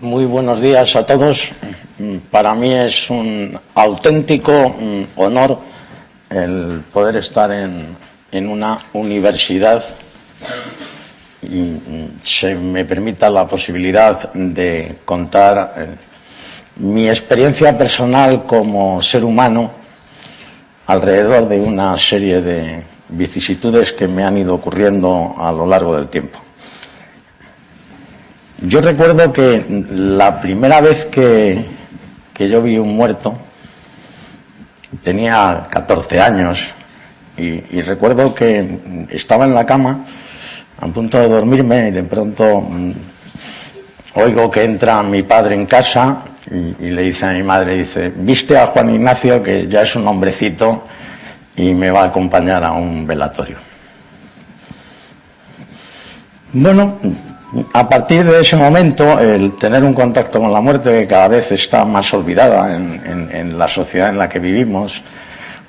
Muy buenos días a todos. Para mí es un auténtico honor el poder estar en una universidad y se me permita la posibilidad de contar mi experiencia personal como ser humano alrededor de una serie de vicisitudes que me han ido ocurriendo a lo largo del tiempo. Yo recuerdo que la primera vez que yo vi un muerto tenía 14 años y recuerdo que estaba en la cama a punto de dormirme y de pronto oigo que entra mi padre en casa y le dice a mi madre, dice, viste a Juan Ignacio, que ya es un hombrecito y me va a acompañar a un velatorio. Bueno, a partir de ese momento, el tener un contacto con la muerte, que cada vez está más olvidada en la sociedad en la que vivimos,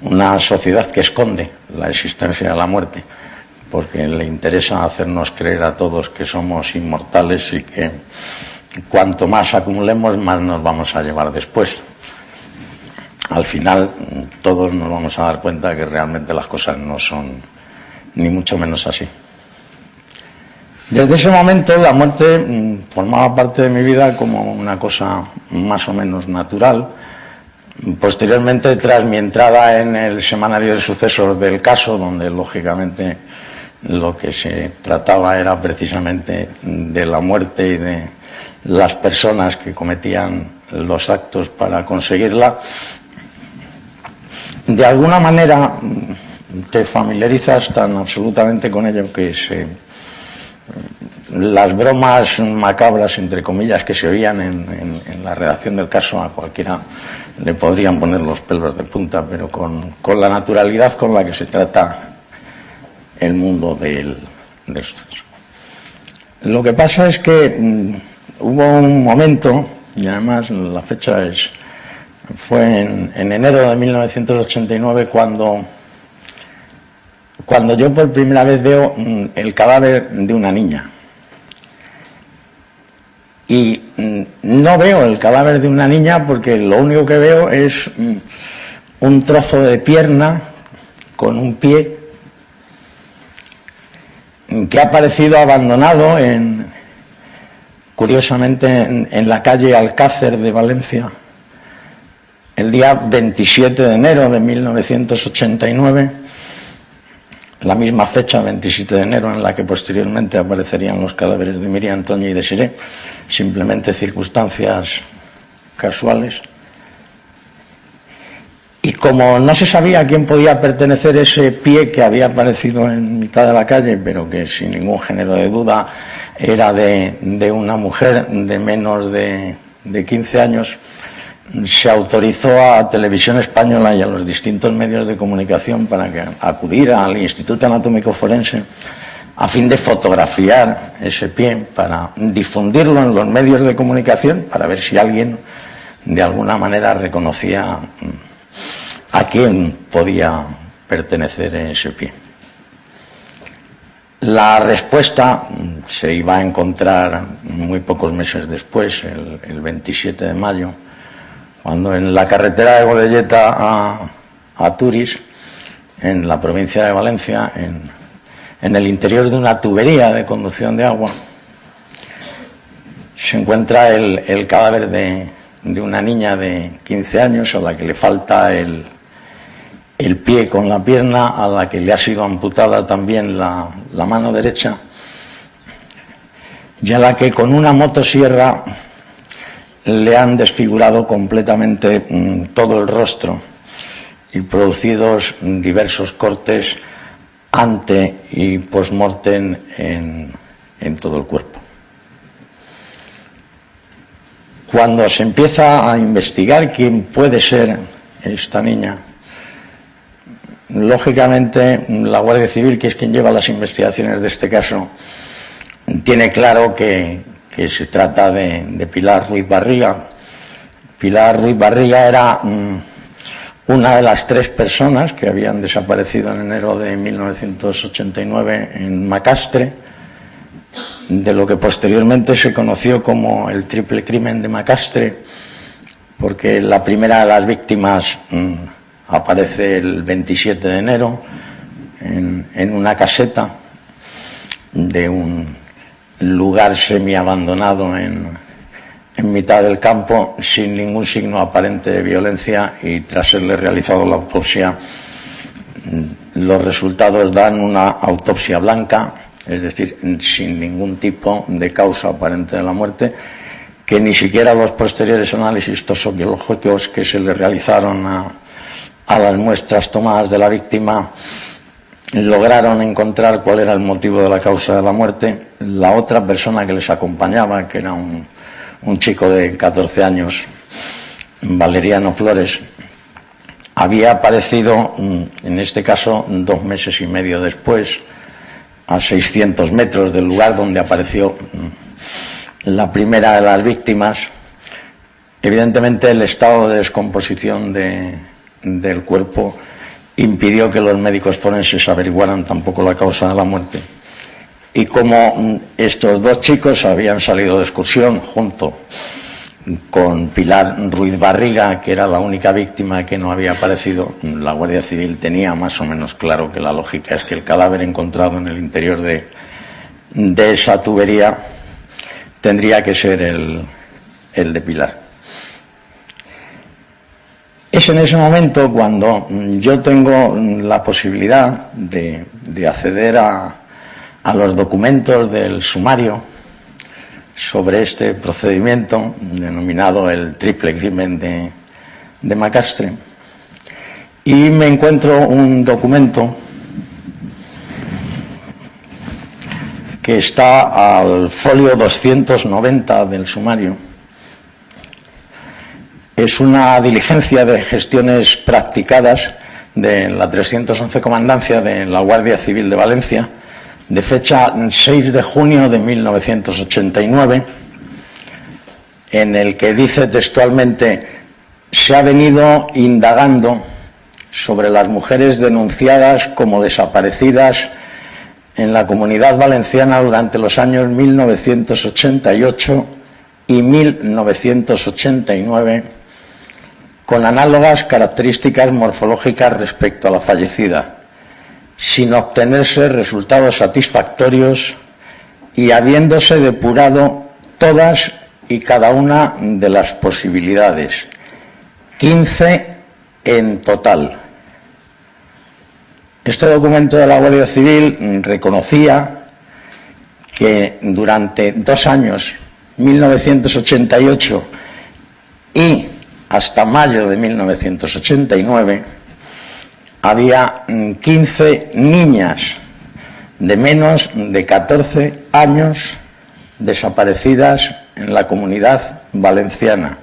una sociedad que esconde la existencia de la muerte, porque le interesa hacernos creer a todos que somos inmortales y que cuanto más acumulemos, más nos vamos a llevar después. Al final, todos nos vamos a dar cuenta que realmente las cosas no son ni mucho menos así. Desde ese momento la muerte formaba parte de mi vida como una cosa más o menos natural. Posteriormente, tras mi entrada en el semanario de sucesos del caso, donde lógicamente lo que se trataba era precisamente de la muerte y de las personas que cometían los actos para conseguirla, de alguna manera te familiarizas tan absolutamente con ello que las bromas macabras, entre comillas, que se oían en la redacción del caso, a cualquiera le podrían poner los pelos de punta, pero con la naturalidad con la que se trata el mundo del suceso. Lo que pasa es que hubo un momento, y además la fecha fue en enero de 1989, cuando yo por primera vez veo el cadáver de una niña. Y no veo el cadáver de una niña porque lo único que veo es un trozo de pierna con un pie que ha aparecido abandonado curiosamente en la calle Alcácer de Valencia el día 27 de enero de 1989, la misma fecha, 27 de enero, en la que posteriormente aparecerían los cadáveres de Miriam, Toño y Desiré, simplemente circunstancias casuales. Y como no se sabía a quién podía pertenecer ese pie que había aparecido en mitad de la calle, pero que sin ningún género de duda era de una mujer de menos de 15 años, se autorizó a Televisión Española y a los distintos medios de comunicación para que acudiera al Instituto Anatómico Forense a fin de fotografiar ese pie para difundirlo en los medios de comunicación, para ver si alguien de alguna manera reconocía a quién podía pertenecer ese pie. La respuesta se iba a encontrar muy pocos meses después, el 27 de mayo, cuando en la carretera de Godelleta a Turis, en la provincia de Valencia, en el interior de una tubería de conducción de agua, se encuentra el cadáver de una niña de 15 años a la que le falta el pie con la pierna, a la que le ha sido amputada también la mano derecha, y a la que con una motosierra le han desfigurado completamente todo el rostro y producidos diversos cortes ante y post-mortem en todo el cuerpo. Cuando se empieza a investigar quién puede ser esta niña, lógicamente la Guardia Civil, que es quien lleva las investigaciones de este caso, tiene claro que se trata de Pilar Ruiz Barriga. Pilar Ruiz Barriga era una de las 3 personas que habían desaparecido en enero de 1989 en Macastre de lo que posteriormente se conoció como el triple crimen de Macastre, porque la primera de las víctimas aparece el 27 de enero en una caseta de un lugar semiabandonado en mitad del campo, sin ningún signo aparente de violencia, y tras serle realizado la autopsia, los resultados dan una autopsia blanca, es decir, sin ningún tipo de causa aparente de la muerte, que ni siquiera los posteriores análisis toxicológicos que se le realizaron a las muestras tomadas de la víctima lograron encontrar cuál era el motivo de la causa de la muerte. La otra persona que les acompañaba, que era un chico de 14 años, Valeriano Flores, había aparecido, en este caso 2 meses y medio después, a 600 metros del lugar donde apareció la primera de las víctimas. Evidentemente, el estado de descomposición del cuerpo impidió que los médicos forenses averiguaran tampoco la causa de la muerte. Y como estos 2 chicos habían salido de excursión junto con Pilar Ruiz Barriga, que era la única víctima que no había aparecido, la Guardia Civil tenía más o menos claro que la lógica es que el cadáver encontrado en el interior de esa tubería tendría que ser el de Pilar. Es en ese momento cuando yo tengo la posibilidad de acceder a los documentos del sumario sobre este procedimiento denominado el triple crimen de Macastre, y me encuentro un documento que está al folio 290 del sumario. Es una diligencia de gestiones practicadas de la 311 Comandancia de la Guardia Civil de Valencia, de fecha 6 de junio de 1989, en el que dice textualmente: se ha venido indagando sobre las mujeres denunciadas como desaparecidas en la Comunidad Valenciana durante los años 1988 y 1989, con análogas características morfológicas respecto a la fallecida, sin obtenerse resultados satisfactorios y habiéndose depurado todas y cada una de las posibilidades, 15 en total. Este documento de la Guardia Civil reconocía que durante 2 años, 1988 y hasta mayo de 1989, había 15 niñas de menos de 14 años desaparecidas en la Comunidad Valenciana,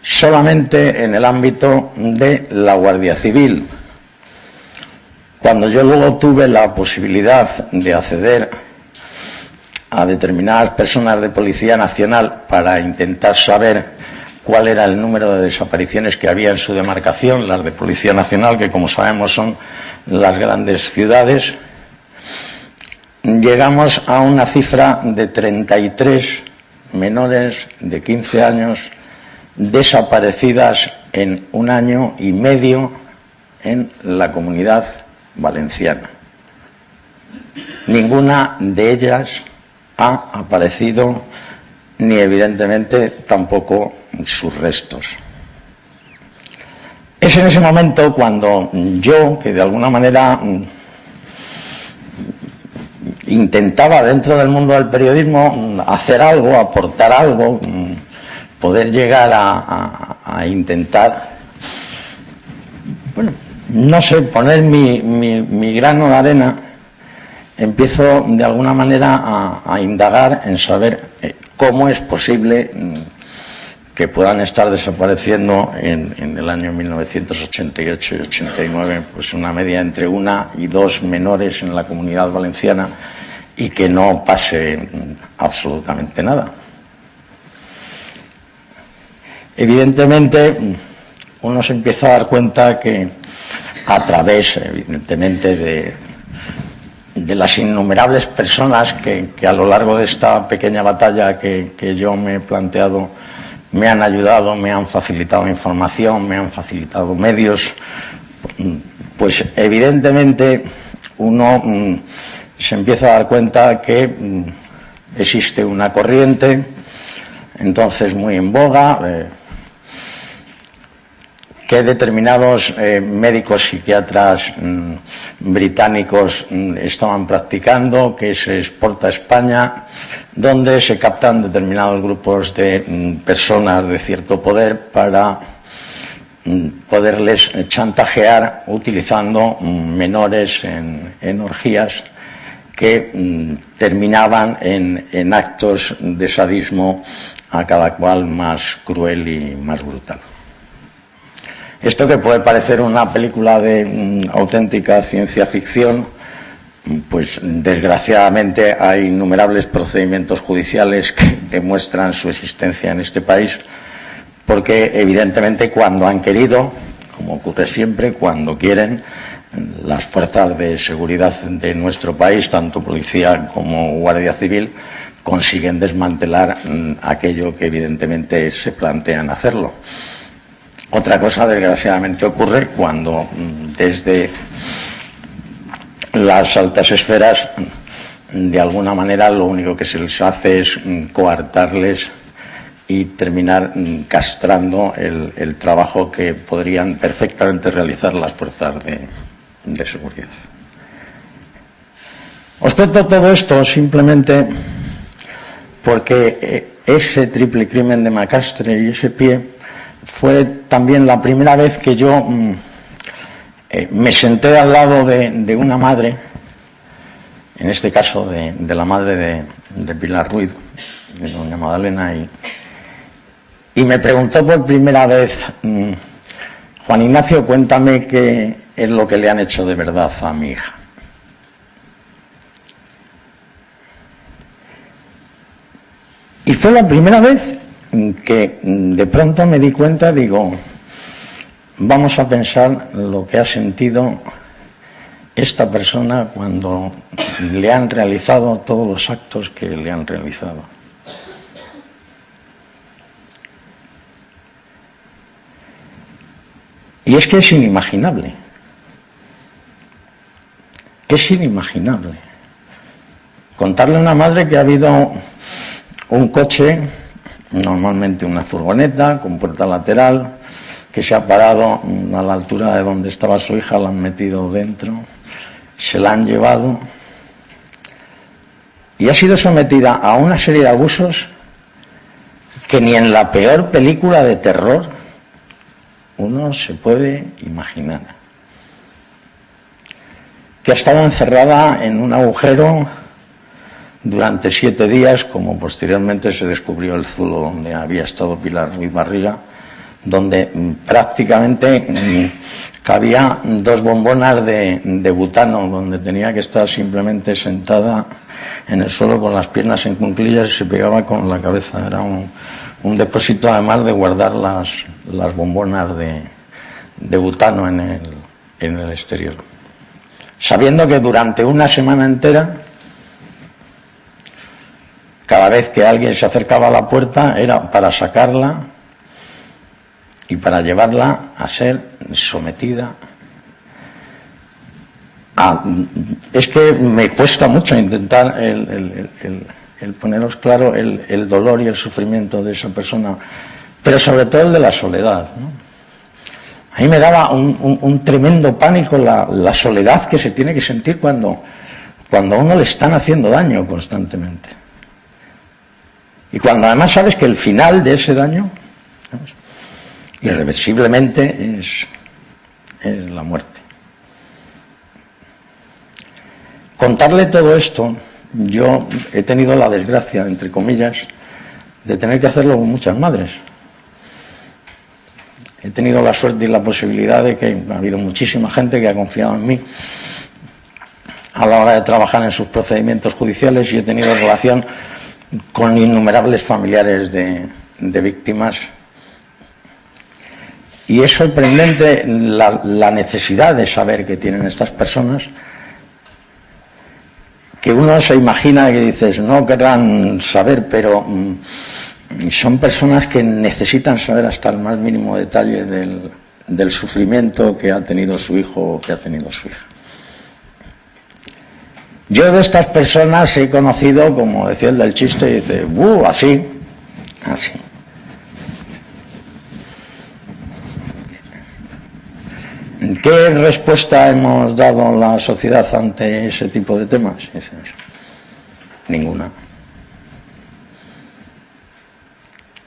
solamente en el ámbito de la Guardia Civil. Cuando yo luego tuve la posibilidad de acceder a determinadas personas de Policía Nacional para intentar saber cuál era el número de desapariciones que había en su demarcación, las de Policía Nacional, que como sabemos son las grandes ciudades, llegamos a una cifra de 33 menores de 15 años desaparecidas en 1 año y medio en la Comunidad Valenciana. Ninguna de ellas ha aparecido, ni evidentemente tampoco sus restos. Es en ese momento cuando yo, que de alguna manera intentaba dentro del mundo del periodismo hacer algo, aportar algo, poder llegar a intentar, bueno, no sé, poner mi grano de arena, empiezo de alguna manera a indagar en saber cómo es posible que puedan estar desapareciendo en el año 1988 y 89, pues una media entre 1 y 2 menores en la Comunidad Valenciana, y que no pase absolutamente nada. Evidentemente, uno se empieza a dar cuenta que a través, evidentemente, de las innumerables personas que a lo largo de esta pequeña batalla que yo me he planteado me han ayudado, me han facilitado información, me han facilitado medios, pues evidentemente uno se empieza a dar cuenta que existe una corriente, entonces muy en boga, que determinados médicos psiquiatras británicos estaban practicando, que se exporta a España, donde se captan determinados grupos de personas de cierto poder para poderles chantajear utilizando menores en orgías que terminaban en actos de sadismo a cada cual más cruel y más brutal. Esto, que puede parecer una película de auténtica ciencia ficción, pues desgraciadamente hay innumerables procedimientos judiciales que demuestran su existencia en este país, porque evidentemente cuando han querido, como ocurre siempre, cuando quieren, las fuerzas de seguridad de nuestro país, tanto policía como guardia civil, consiguen desmantelar aquello que evidentemente se plantean hacerlo. Otra cosa, desgraciadamente, ocurre cuando desde las altas esferas, de alguna manera, lo único que se les hace es coartarles y terminar castrando el trabajo que podrían perfectamente realizar las fuerzas de seguridad. Os cuento todo esto simplemente porque ese triple crimen de Macastre y ese pie fue también la primera vez que yo me senté al lado de una madre, en este caso de la madre de Pilar Ruiz, de doña Magdalena, y me preguntó por primera vez: Juan Ignacio, cuéntame qué es lo que le han hecho de verdad a mi hija. Y fue la primera vez que de pronto me di cuenta, digo, vamos a pensar lo que ha sentido esta persona cuando le han realizado todos los actos que le han realizado. Y es que es inimaginable. Es inimaginable. Contarle a una madre que ha habido un coche, normalmente una furgoneta con puerta lateral, que se ha parado a la altura de donde estaba su hija, la han metido dentro, se la han llevado y ha sido sometida a una serie de abusos que ni en la peor película de terror uno se puede imaginar. Que ha estado encerrada en un agujero durante 7 días, como posteriormente se descubrió el zulo donde había estado Pilar Ruiz Barriga, donde prácticamente cabía 2 bombonas de butano, donde tenía que estar simplemente sentada en el suelo con las piernas en cuclillas y se pegaba con la cabeza. Era un depósito, además de guardar las bombonas de butano en el exterior. Sabiendo que durante una semana entera, cada vez que alguien se acercaba a la puerta era para sacarla y para llevarla a ser sometida a... Es que me cuesta mucho intentar el poneros claro el dolor y el sufrimiento de esa persona, pero sobre todo el de la soledad, ¿no? A mí me daba un tremendo pánico la soledad que se tiene que sentir cuando a uno le están haciendo daño constantemente. Y cuando además sabes que el final de ese daño, ¿sabes?, irreversiblemente es la muerte. Contarle todo esto, yo he tenido la desgracia, entre comillas, de tener que hacerlo con muchas madres. He tenido la suerte y la posibilidad de que ha habido muchísima gente que ha confiado en mí a la hora de trabajar en sus procedimientos judiciales, y he tenido relación con innumerables familiares de víctimas. Y es sorprendente la necesidad de saber que tienen estas personas que uno se imagina que dices, no querrán saber, pero son personas que necesitan saber hasta el más mínimo detalle del sufrimiento que ha tenido su hijo o que ha tenido su hija. Yo de estas personas he conocido, como decía el del chiste, y dice, así. ¿Qué respuesta hemos dado la sociedad ante ese tipo de temas? Ninguna.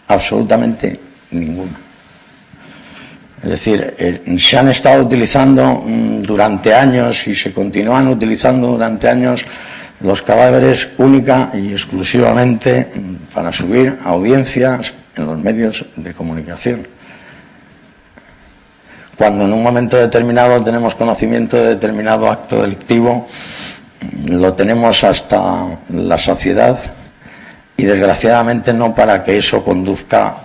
Absolutamente ninguna. Es decir, se han estado utilizando durante años y se continúan utilizando durante años los cadáveres única y exclusivamente para subir audiencias en los medios de comunicación. Cuando en un momento determinado tenemos conocimiento de determinado acto delictivo, lo tenemos hasta la saciedad y desgraciadamente no para que eso conduzca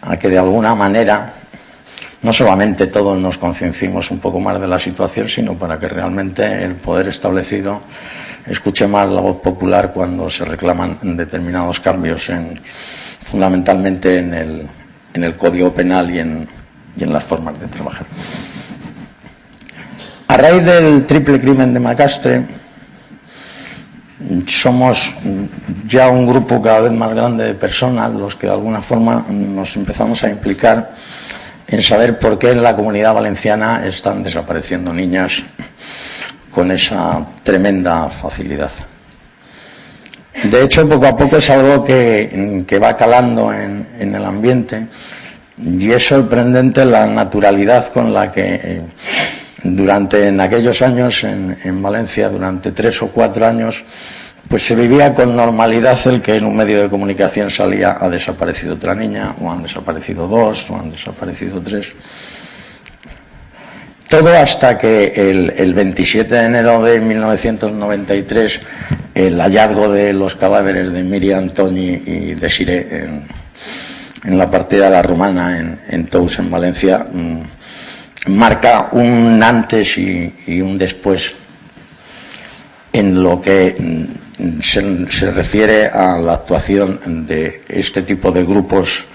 a que de alguna manera no solamente todos nos concienciemos un poco más de la situación, sino para que realmente el poder establecido escuche más la voz popular cuando se reclaman determinados cambios fundamentalmente en el Código Penal y en las formas de trabajar. A raíz del triple crimen de Macastre, somos ya un grupo cada vez más grande de personas los que de alguna forma nos empezamos a implicar en saber por qué en la Comunidad Valenciana están desapareciendo niñas con esa tremenda facilidad. De hecho, poco a poco es algo que va calando en el ambiente. Y es sorprendente la naturalidad con la que en aquellos años en Valencia, durante 3 o 4 años, pues se vivía con normalidad el que en un medio de comunicación salía ha desaparecido otra niña, o han desaparecido 2, o han desaparecido 3. Todo hasta que el 27 de enero de 1993, el hallazgo de los cadáveres de Miriam, Toñi y Desiré en la partida de la Romana en Tous, en Valencia, marca un antes y un después en lo que se refiere a la actuación de este tipo de grupos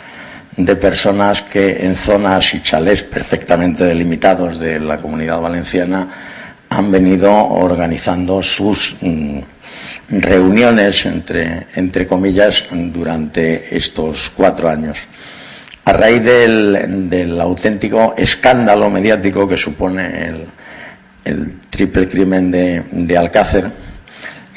de personas que en zonas y chalés perfectamente delimitados de la Comunidad Valenciana han venido organizando sus reuniones, entre comillas, durante estos 4 años. A raíz del auténtico escándalo mediático que supone el triple crimen de Alcácer,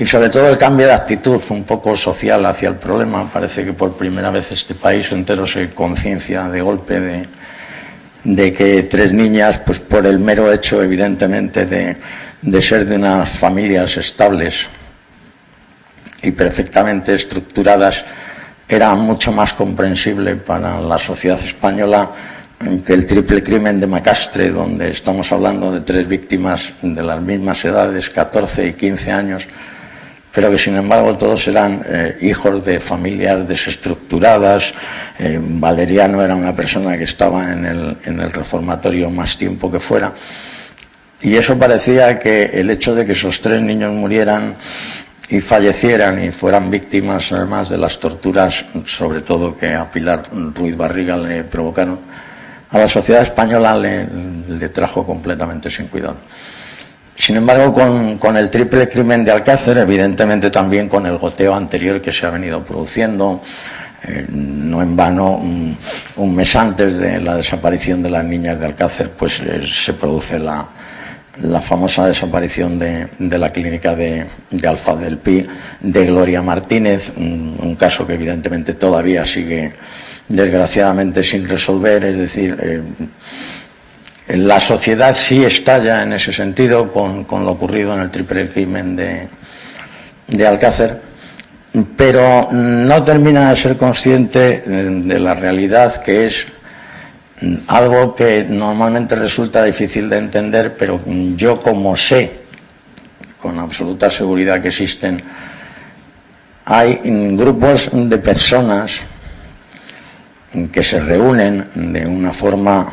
y sobre todo el cambio de actitud un poco social hacia el problema, parece que por primera vez este país entero se conciencia de golpe de que 3 niñas, pues por el mero hecho evidentemente de ser de unas familias estables y perfectamente estructuradas, era mucho más comprensible para la sociedad española que el triple crimen de Macastre, donde estamos hablando de 3 víctimas de las mismas edades, 14 y 15 años, pero que sin embargo todos eran hijos de familias desestructuradas. Valeriano era una persona que estaba en el reformatorio más tiempo que fuera, y eso parecía que el hecho de que esos 3 niños murieran y fallecieran y fueran víctimas además de las torturas, sobre todo que a Pilar Ruiz Barriga le provocaron, a la sociedad española le trajo completamente sin cuidado. Sin embargo, con el triple crimen de Alcácer, evidentemente también con el goteo anterior que se ha venido produciendo, no en vano, un mes antes de la desaparición de las niñas de Alcácer, pues se produce la famosa desaparición de la clínica de Alfa del Pi de Gloria Martínez, un caso que evidentemente todavía sigue desgraciadamente sin resolver. Es decir, la sociedad sí estalla en ese sentido con lo ocurrido en el triple crimen de Alcácer, pero no termina de ser consciente de la realidad, que es algo que normalmente resulta difícil de entender, pero yo, como sé con absoluta seguridad que existen, hay grupos de personas que se reúnen de una forma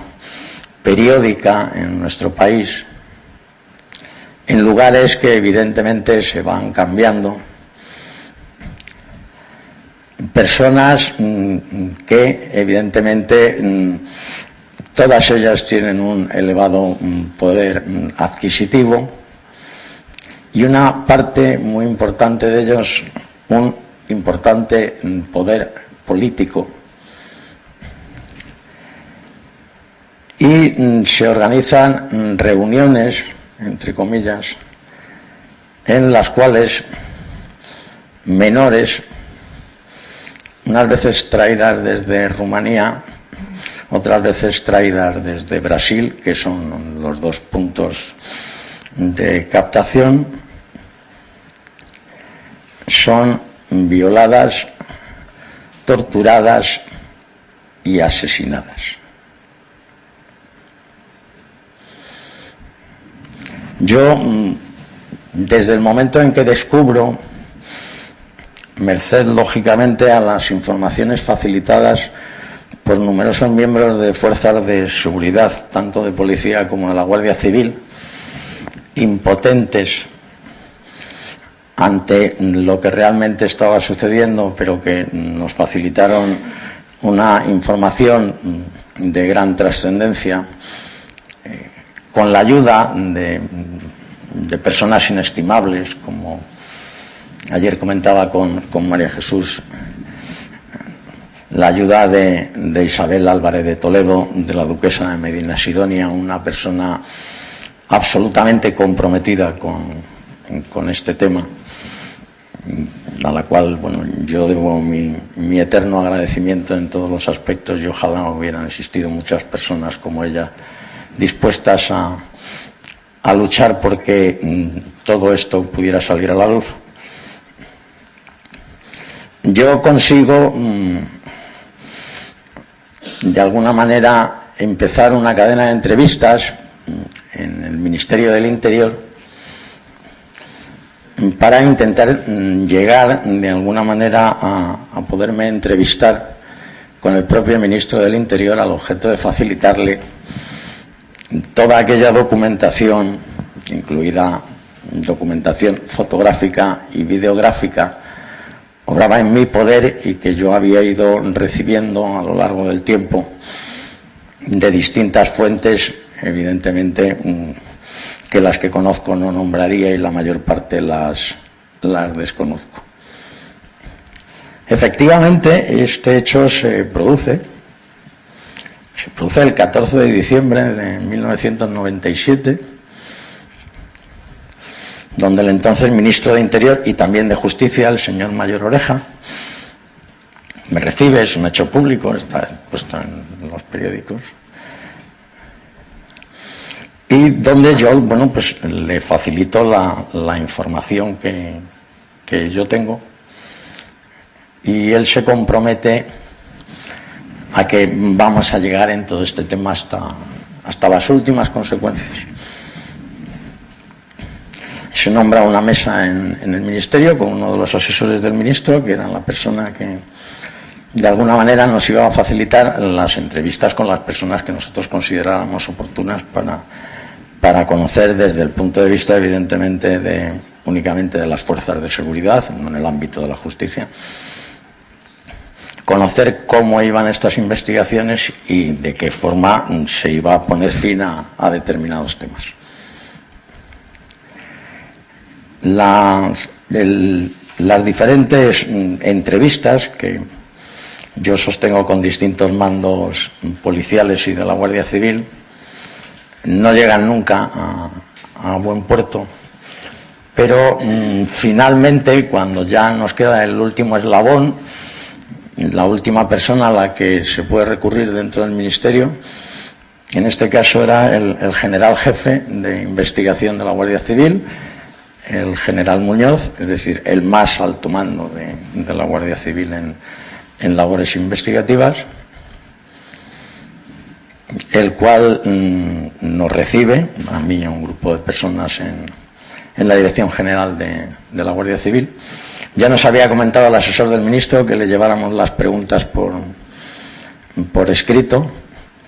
periódica en nuestro país en lugares que evidentemente se van cambiando, personas que evidentemente todas ellas tienen un elevado poder adquisitivo y una parte muy importante de ellos un importante poder político. Y se organizan reuniones, entre comillas, en las cuales menores, unas veces traídas desde Rumanía, otras veces traídas desde Brasil, que son los dos puntos de captación, son violadas, torturadas y asesinadas. Yo, desde el momento en que descubro, merced lógicamente a las informaciones facilitadas por numerosos miembros de fuerzas de seguridad, tanto de policía como de la Guardia Civil, impotentes ante lo que realmente estaba sucediendo, pero que nos facilitaron una información de gran trascendencia, con la ayuda de personas inestimables, como ayer comentaba con María Jesús, la ayuda de Isabel Álvarez de Toledo, de la duquesa de Medina Sidonia, una persona absolutamente comprometida con este tema, a la cual yo debo mi eterno agradecimiento en todos los aspectos, y ojalá hubieran existido muchas personas como ella dispuestas a luchar porque todo esto pudiera salir a la luz. Yo consigo de alguna manera empezar una cadena de entrevistas en el Ministerio del Interior para intentar llegar de alguna manera a poderme entrevistar con el propio ministro del Interior, al objeto de facilitarle toda aquella documentación, incluida documentación fotográfica y videográfica, obraba en mi poder y que yo había ido recibiendo a lo largo del tiempo de distintas fuentes, evidentemente que las que conozco no nombraría y la mayor parte las desconozco. Efectivamente, este hecho se produce el 14 de diciembre de 1997, donde el entonces ministro de Interior y también de Justicia, el señor Mayor Oreja, me recibe, es un hecho público, está puesto en los periódicos, y donde yo, le facilito la información que yo tengo, y él se compromete a que vamos a llegar en todo este tema hasta las últimas consecuencias. Se nombra una mesa en el ministerio con uno de los asesores del ministro, que era la persona que de alguna manera nos iba a facilitar las entrevistas con las personas que nosotros consideráramos oportunas para conocer desde el punto de vista, evidentemente, únicamente de las fuerzas de seguridad, no en el ámbito de la justicia, conocer cómo iban estas investigaciones y de qué forma se iba a poner fin a determinados temas. Las diferentes entrevistas que yo sostengo con distintos mandos policiales y de la Guardia Civil no llegan nunca a buen puerto, pero finalmente, cuando ya nos queda el último eslabón, la última persona a la que se puede recurrir dentro del ministerio, en este caso era el general jefe de investigación de la Guardia Civil, el general Muñoz, es decir, el más alto mando de la Guardia Civil en labores investigativas, el cual nos recibe, a mí y a un grupo de personas en la Dirección General de la Guardia Civil. Ya nos había comentado el asesor del ministro que le lleváramos las preguntas por escrito,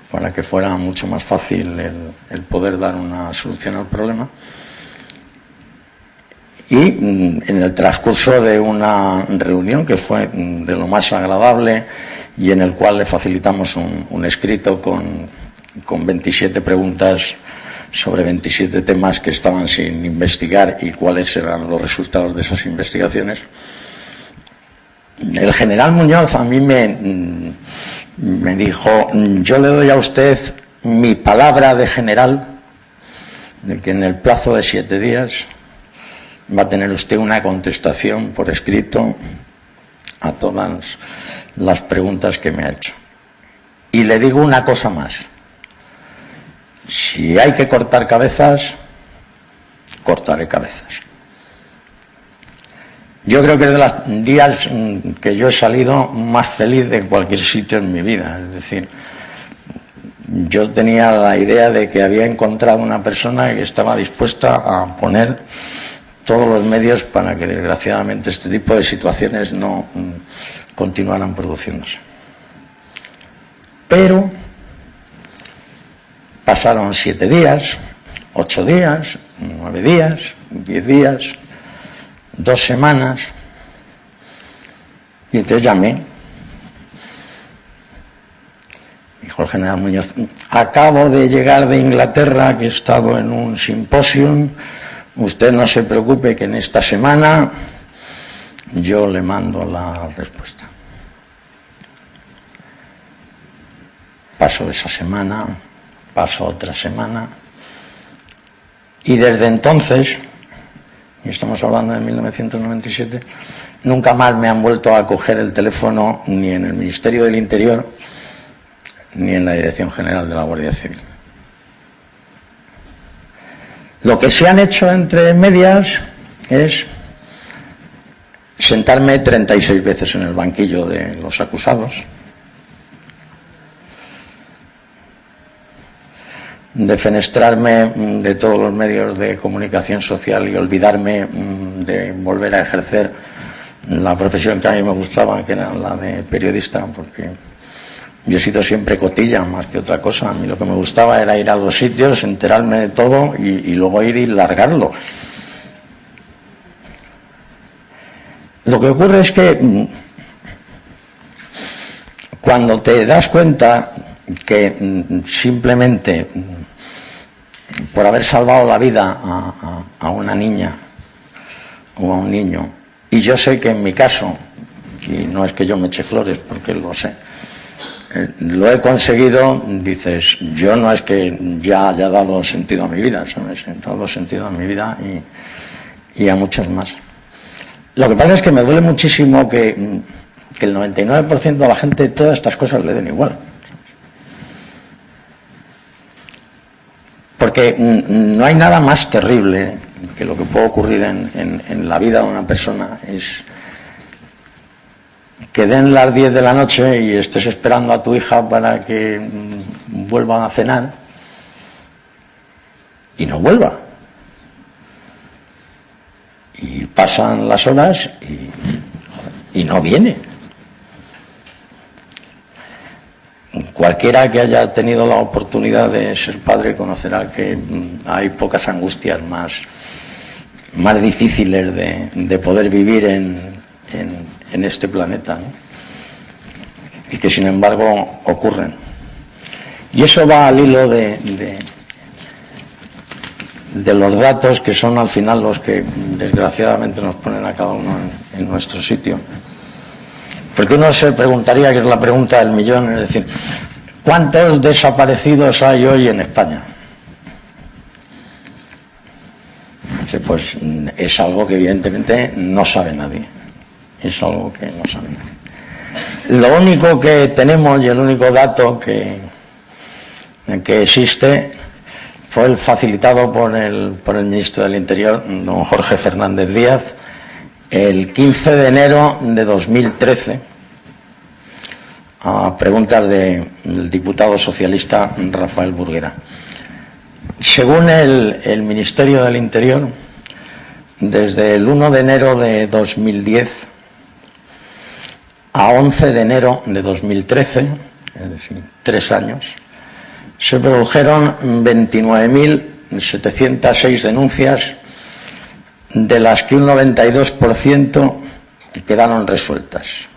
para que fuera mucho más fácil el poder dar una solución al problema. Y en el transcurso de una reunión que fue de lo más agradable y en el cual le facilitamos un escrito con 27 preguntas sobre 27 temas que estaban sin investigar y cuáles eran los resultados de esas investigaciones, el general Muñoz a mí me dijo: yo le doy a usted mi palabra de general de que en el plazo de 7 días va a tener usted una contestación por escrito a todas las preguntas que me ha hecho. Y le digo una cosa más: si hay que cortar cabezas, cortaré cabezas. Yo creo que es de los días que yo he salido más feliz de cualquier sitio en mi vida. Es decir, yo tenía la idea de que había encontrado una persona que estaba dispuesta a poner todos los medios para que desgraciadamente este tipo de situaciones no continuaran produciéndose. Pero pasaron 7 días, 8 días, 9 días, 10 días, 2 semanas, y entonces llamé. Dijo el general Muñoz: acabo de llegar de Inglaterra, que he estado en un simposium, usted no se preocupe que en esta semana yo le mando la respuesta. Pasó esa semana, pasó otra semana, y desde entonces, y estamos hablando de 1997, nunca más me han vuelto a coger el teléfono ni en el Ministerio del Interior ni en la Dirección General de la Guardia Civil. Lo que se han hecho entre medias es sentarme 36 veces en el banquillo de los acusados, defenestrarme de todos los medios de comunicación social y olvidarme de volver a ejercer la profesión que a mí me gustaba, que era la de periodista, porque yo he sido siempre cotilla más que otra cosa. A mí lo que me gustaba era ir a los sitios, enterarme de todo y luego ir y largarlo. Lo que ocurre es que cuando te das cuenta que simplemente por haber salvado la vida a una niña o a un niño, y yo sé que en mi caso, y no es que yo me eche flores porque lo sé, lo he conseguido, dices, yo no es que ya haya dado sentido a mi vida, ¿sabes? He dado sentido a mi vida y a muchas más. Lo que pasa es que me duele muchísimo que el 99% de la gente todas estas cosas le den igual. Porque no hay nada más terrible que lo que puede ocurrir en la vida de una persona, es que den las 10 de la noche y estés esperando a tu hija para que vuelva a cenar y no vuelva. Y pasan las horas y no viene. Cualquiera que haya tenido la oportunidad de ser padre conocerá que hay pocas angustias más difíciles de poder vivir en este planeta, ¿no? Y que sin embargo ocurren. Y eso va al hilo de los datos que son al final los que desgraciadamente nos ponen a cada uno en nuestro sitio. Porque uno se preguntaría, que es la pregunta del millón, es decir, ¿cuántos desaparecidos hay hoy en España? Pues es algo que evidentemente no sabe nadie. Es algo que no sabe nadie. Lo único que tenemos y el único dato que existe fue el facilitado por el ministro del Interior, don Jorge Fernández Díaz, el 15 de enero de 2013, a preguntas del diputado socialista Rafael Burguera. Según el Ministerio del Interior, desde el 1 de enero de 2010 a 11 de enero de 2013, es decir, 3 años, se produjeron 29.706 denuncias de las que un 92% quedaron resueltas.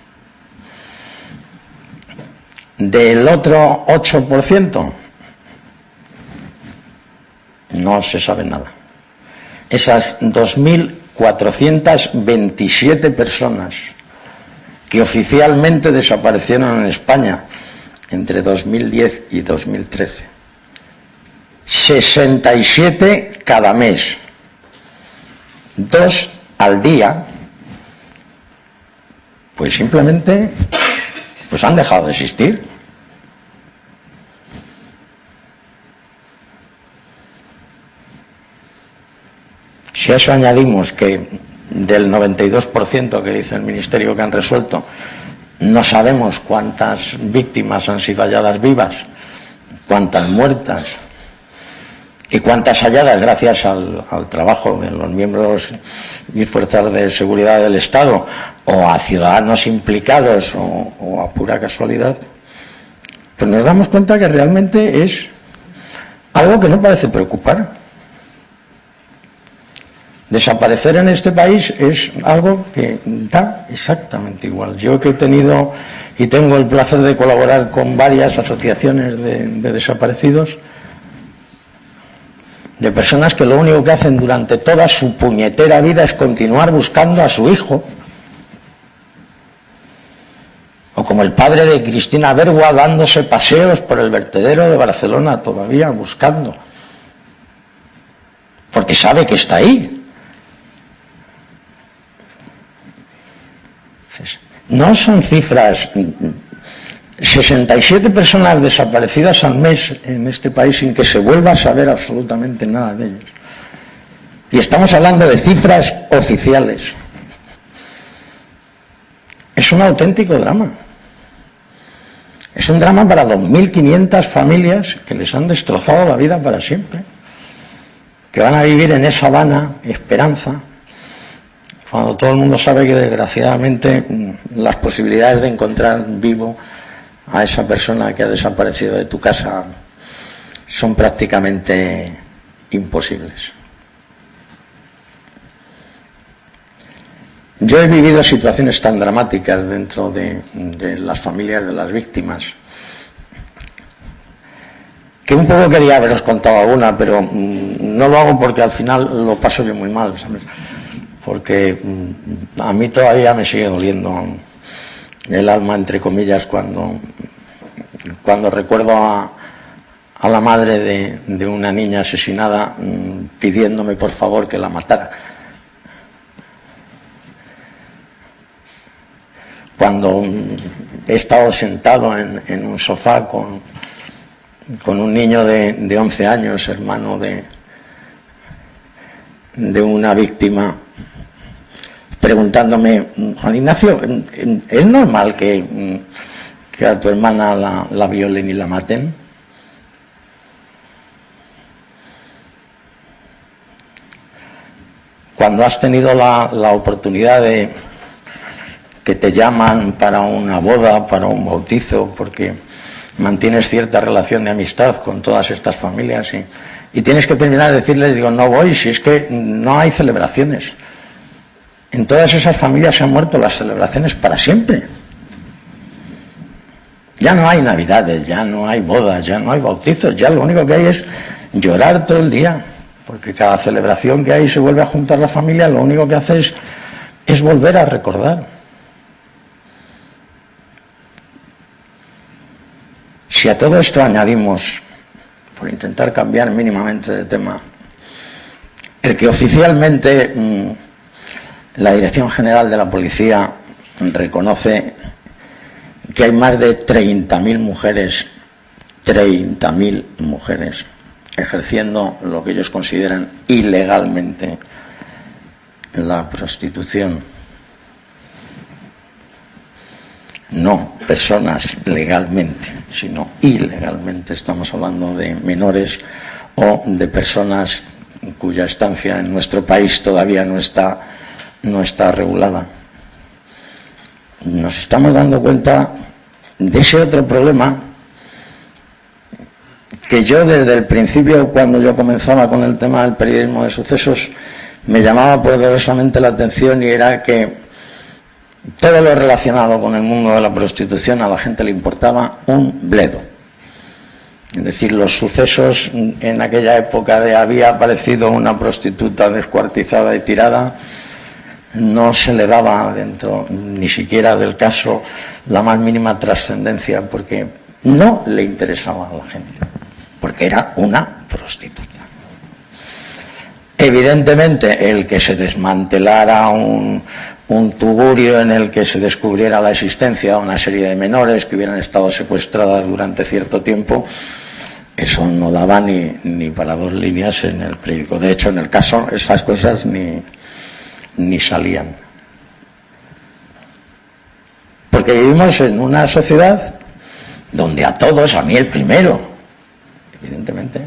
Del otro 8% no se sabe nada. Esas 2.427 personas que oficialmente desaparecieron en España entre 2010 y 2013. 67 cada mes. 2 al día. Pues simplemente pues han dejado de existir. Si a eso añadimos que del 92% que dice el Ministerio que han resuelto, no sabemos cuántas víctimas han sido halladas vivas, cuántas muertas y cuántas halladas gracias al trabajo de los miembros y fuerzas de seguridad del Estado o a ciudadanos implicados o a pura casualidad, pues nos damos cuenta que realmente es algo que no parece preocupar. Desaparecer en este país es algo que da exactamente igual. Yo que he tenido y tengo el placer de colaborar con varias asociaciones de desaparecidos, de personas que lo único que hacen durante toda su puñetera vida es continuar buscando a su hijo, o como el padre de Cristina Bergua dándose paseos por el vertedero de Barcelona todavía buscando, porque sabe que está ahí. No son cifras. 67 personas desaparecidas al mes en este país sin que se vuelva a saber absolutamente nada de ellos. Y estamos hablando de cifras oficiales. Es un auténtico drama. Es un drama para 2.500 familias que les han destrozado la vida para siempre, que van a vivir en esa vana esperanza, cuando todo el mundo sabe que desgraciadamente las posibilidades de encontrar vivo a esa persona que ha desaparecido de tu casa son prácticamente imposibles. Yo he vivido situaciones tan dramáticas dentro de las familias de las víctimas que un poco quería haberos contado alguna, pero no lo hago porque al final lo paso yo muy mal, ¿sabes? Porque a mí todavía me sigue doliendo el alma, entre comillas, cuando recuerdo a la madre de una niña asesinada pidiéndome por favor que la matara. Cuando he estado sentado en un sofá con un niño de 11 años, hermano de una víctima, preguntándome: Juan Ignacio, ¿es normal que a tu hermana la violen y la maten? Cuando has tenido la oportunidad de que te llaman para una boda, para un bautizo, porque mantienes cierta relación de amistad con todas estas familias y tienes que terminar de decirles, digo, no voy, si es que no hay celebraciones. En todas esas familias se han muerto las celebraciones para siempre. Ya no hay navidades, ya no hay bodas, ya no hay bautizos, ya lo único que hay es llorar todo el día, porque cada celebración que hay se vuelve a juntar la familia, lo único que hace es volver a recordar. Si a todo esto añadimos, por intentar cambiar mínimamente de tema, el que oficialmente la Dirección General de la Policía reconoce que hay más de 30.000 mujeres ejerciendo lo que ellos consideran ilegalmente la prostitución. No personas legalmente, sino ilegalmente. Estamos hablando de menores o de personas cuya estancia en nuestro país todavía no está regulada. Nos estamos dando cuenta de ese otro problema que yo desde el principio, cuando yo comenzaba con el tema del periodismo de sucesos, me llamaba poderosamente la atención, y era que todo lo relacionado con el mundo de la prostitución a la gente le importaba un bledo. Es decir, los sucesos en aquella época de había aparecido una prostituta descuartizada y tirada, no se le daba dentro ni siquiera del caso la más mínima trascendencia, porque no le interesaba a la gente, porque era una prostituta. Evidentemente, el que se desmantelara un tugurio en el que se descubriera la existencia de una serie de menores que hubieran estado secuestradas durante cierto tiempo, eso no daba ni para 2 líneas en el periódico. De hecho, en el caso, esas cosas ni salían. Porque vivimos en una sociedad donde a todos, a mí el primero, evidentemente,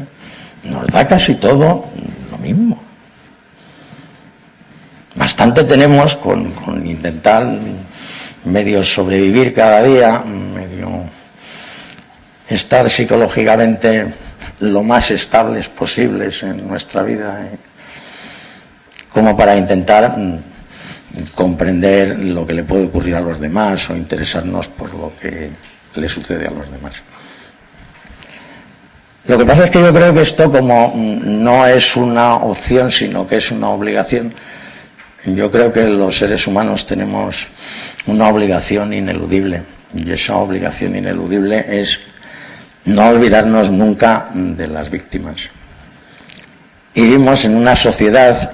nos da casi todo lo mismo. Bastante tenemos con intentar medio sobrevivir cada día, medio estar psicológicamente lo más estables posibles en nuestra vida, como para intentar comprender lo que le puede ocurrir a los demás o interesarnos por lo que le sucede a los demás. Lo que pasa es que yo creo que esto, como no es una opción, sino que es una obligación, yo creo que los seres humanos tenemos una obligación ineludible, y esa obligación ineludible es no olvidarnos nunca de las víctimas. Y vivimos en una sociedad,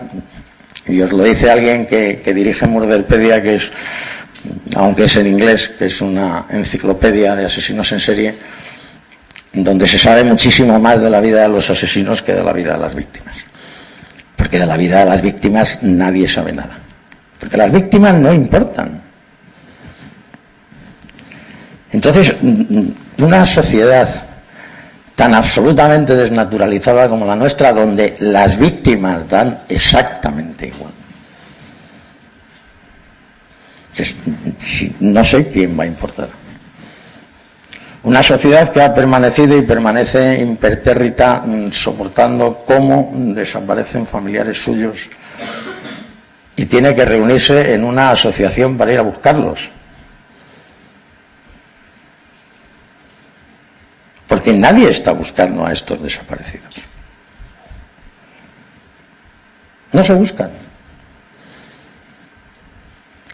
y os lo dice alguien que dirige Murderpedia, que es, aunque es en inglés, que es una enciclopedia de asesinos en serie, donde se sabe muchísimo más de la vida de los asesinos que de la vida de las víctimas. Porque de la vida de las víctimas nadie sabe nada. Porque las víctimas no importan. Entonces, una sociedad tan absolutamente desnaturalizada como la nuestra, donde las víctimas dan exactamente igual. Entonces, no sé quién va a importar. Una sociedad que ha permanecido y permanece impertérrita, soportando cómo desaparecen familiares suyos y tiene que reunirse en una asociación para ir a buscarlos. Porque nadie está buscando a estos desaparecidos. No se buscan.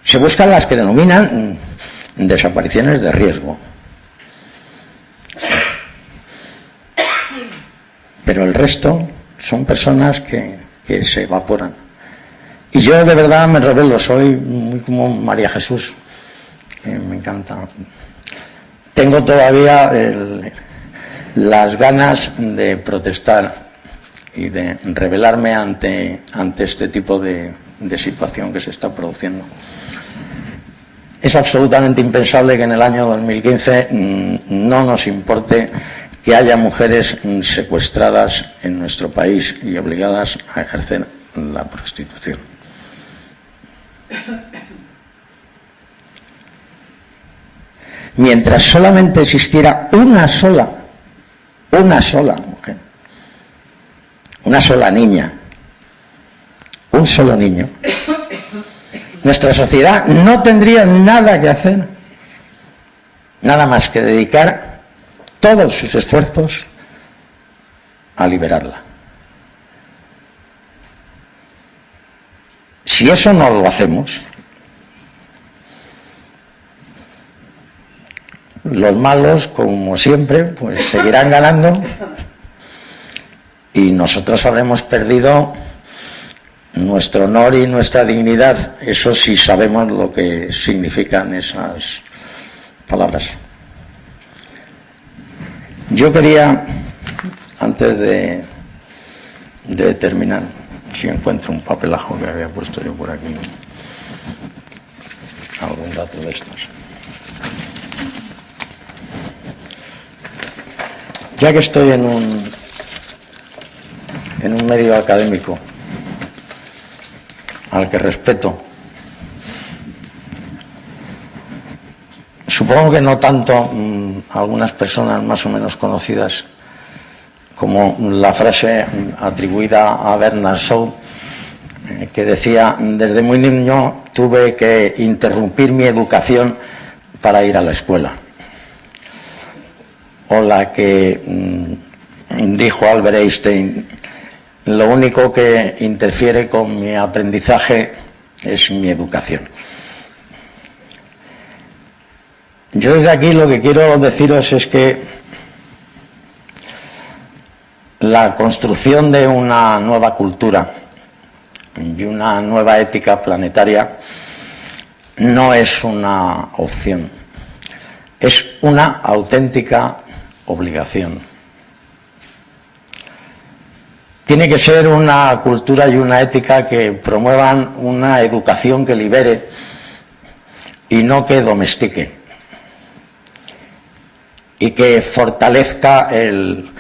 Se buscan las que denominan desapariciones de riesgo. Pero el resto son personas que se evaporan. Y yo de verdad me revelo, soy muy como María Jesús, me encanta. Tengo todavía las ganas de protestar y de rebelarme ante este tipo de situación que se está produciendo. Es absolutamente impensable que en el año 2015 no nos importe que haya mujeres secuestradas en nuestro país y obligadas a ejercer la prostitución. Mientras solamente existiera una sola mujer, una sola niña, un solo niño, nuestra sociedad no tendría nada que hacer, nada más que dedicar todos sus esfuerzos a liberarla. Si eso no lo hacemos, los malos, como siempre, pues seguirán ganando y nosotros habremos perdido nuestro honor y nuestra dignidad. Eso sí sabemos lo que significan esas palabras. Yo quería, antes de terminar, si encuentro un papelajo que había puesto yo por aquí, algún dato de estos. Ya que estoy en un medio académico al que respeto, supongo que no tanto algunas personas más o menos conocidas como la frase atribuida a Bernard Shaw, que decía: desde muy niño tuve que interrumpir mi educación para ir a la escuela. O la que dijo Albert Einstein: lo único que interfiere con mi aprendizaje es mi educación. Yo desde aquí lo que quiero deciros es que la construcción de una nueva cultura y una nueva ética planetaria no es una opción, es una auténtica obligación. Tiene que ser una cultura y una ética que promuevan una educación que libere y no que domestique, y que fortalezca el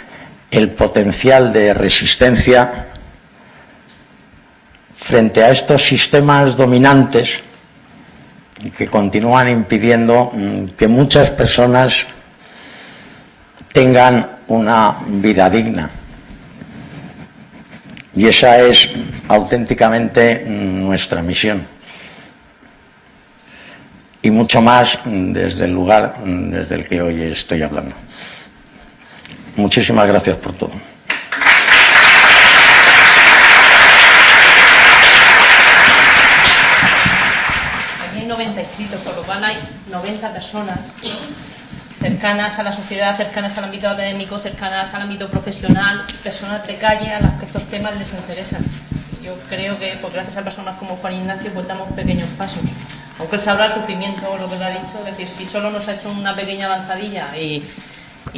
potencial de resistencia frente a estos sistemas dominantes que continúan impidiendo que muchas personas tengan una vida digna. Y esa es auténticamente nuestra misión. Y mucho más desde el lugar desde el que hoy estoy hablando. Muchísimas gracias por todo. Aquí hay 90 inscritos, por lo cual hay 90 personas cercanas a la sociedad, cercanas al ámbito académico, cercanas al ámbito profesional, personas de calle a las que estos temas les interesan. Yo creo que, pues, gracias a personas como Juan Ignacio, pues damos pequeños pasos. Aunque él sabrá el sufrimiento o lo que le ha dicho, es decir, si solo nos ha hecho una pequeña avanzadilla y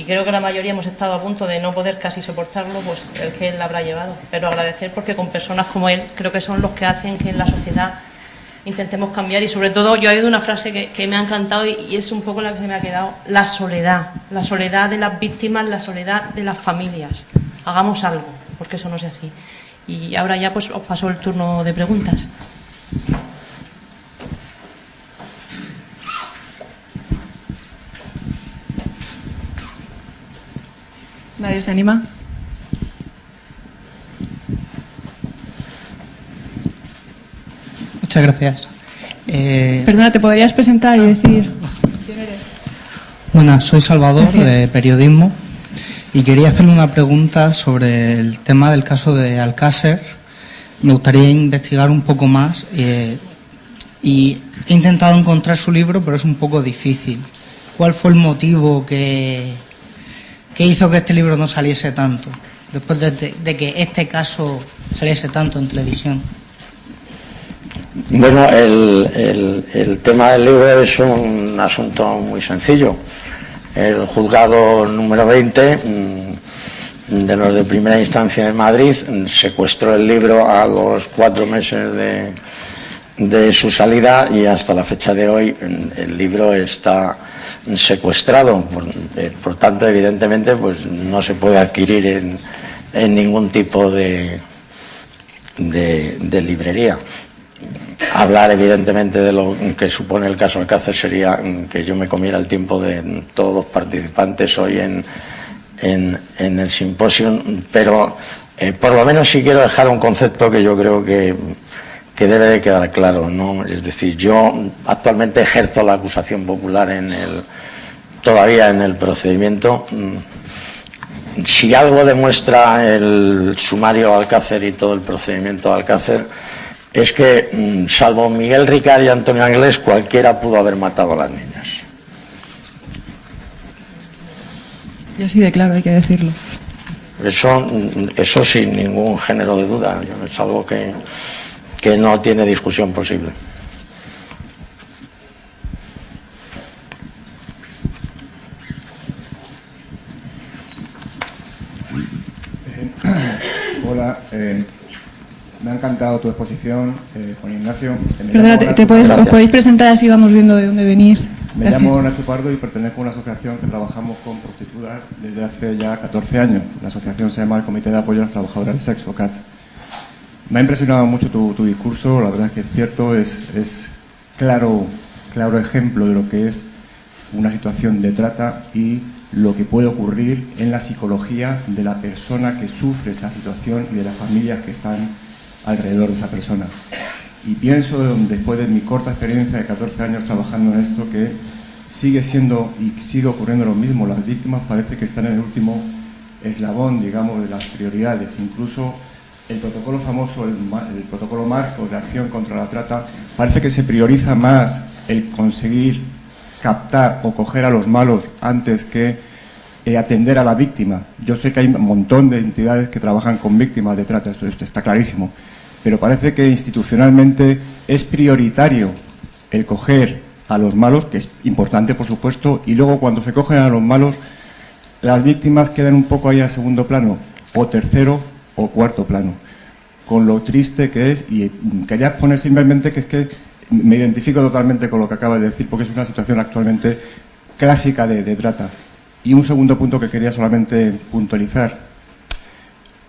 creo que la mayoría hemos estado a punto de no poder casi soportarlo, pues el que él la habrá llevado. Pero agradecer, porque con personas como él creo que son los que hacen que en la sociedad intentemos cambiar. Y sobre todo, yo he oído una frase que me ha encantado y es un poco la que se me ha quedado: la soledad de las víctimas, la soledad de las familias. Hagamos algo, porque eso no es así. Y ahora ya pues os paso el turno de preguntas. ¿Nadie se anima? Muchas gracias. Perdona, ¿te podrías presentar y decir quién eres? Bueno, soy Salvador, de Periodismo, y quería hacerle una pregunta sobre el tema del caso de Alcácer. Me gustaría investigar un poco más y he intentado encontrar su libro, pero es un poco difícil. ¿Cuál fue el motivo que hizo que este libro no saliese tanto, después de que este caso saliese tanto en televisión? Bueno, el tema del libro es un asunto muy sencillo. El juzgado número 20 de los de primera instancia de Madrid secuestró el libro a los 4 meses de su salida, y hasta la fecha de hoy el libro está secuestrado. Por tanto, evidentemente, pues no se puede adquirir en ningún tipo de librería. Hablar, evidentemente, de lo que supone el caso Alcácer sería que yo me comiera el tiempo de todos los participantes hoy en el simposio, pero por lo menos sí quiero dejar un concepto que yo creo que debe de quedar claro, ¿no? Es decir, yo actualmente ejerzo la acusación popular todavía en el procedimiento. Si algo demuestra el sumario Alcácer y todo el procedimiento Alcácer, es que, salvo Miguel Ricard y Antonio Anglés, cualquiera pudo haber matado a las niñas. Y así de claro, hay que decirlo. Eso sin ningún género de duda. Es algo que no tiene discusión posible. Hola, me ha encantado tu exposición, Juan Ignacio. Perdona, ¿os podéis presentar así vamos viendo de dónde venís? Me llamo Nacho Pardo y pertenezco a una asociación que trabajamos con prostitutas desde hace ya 14 años. La asociación se llama el Comité de Apoyo a las Trabajadoras del Sexo, CATS. Me ha impresionado mucho tu discurso, la verdad es que es cierto, es claro ejemplo de lo que es una situación de trata y lo que puede ocurrir en la psicología de la persona que sufre esa situación y de las familias que están alrededor de esa persona. Y pienso, después de mi corta experiencia de 14 años trabajando en esto, que sigue siendo y sigue ocurriendo lo mismo. Las víctimas parece que están en el último eslabón, digamos, de las prioridades. Incluso el protocolo famoso, el protocolo marco de acción contra la trata, parece que se prioriza más el conseguir captar o coger a los malos antes que atender a la víctima. Yo sé que hay un montón de entidades que trabajan con víctimas de trata, esto está clarísimo, pero parece que institucionalmente es prioritario el coger a los malos, que es importante por supuesto, y luego cuando se cogen a los malos, las víctimas quedan un poco ahí a segundo plano, o tercero o cuarto plano, con lo triste que es. Y quería exponer simplemente que es que me identifico totalmente con lo que acaba de decir, porque es una situación actualmente clásica de trata. Y un segundo punto que quería solamente puntualizar: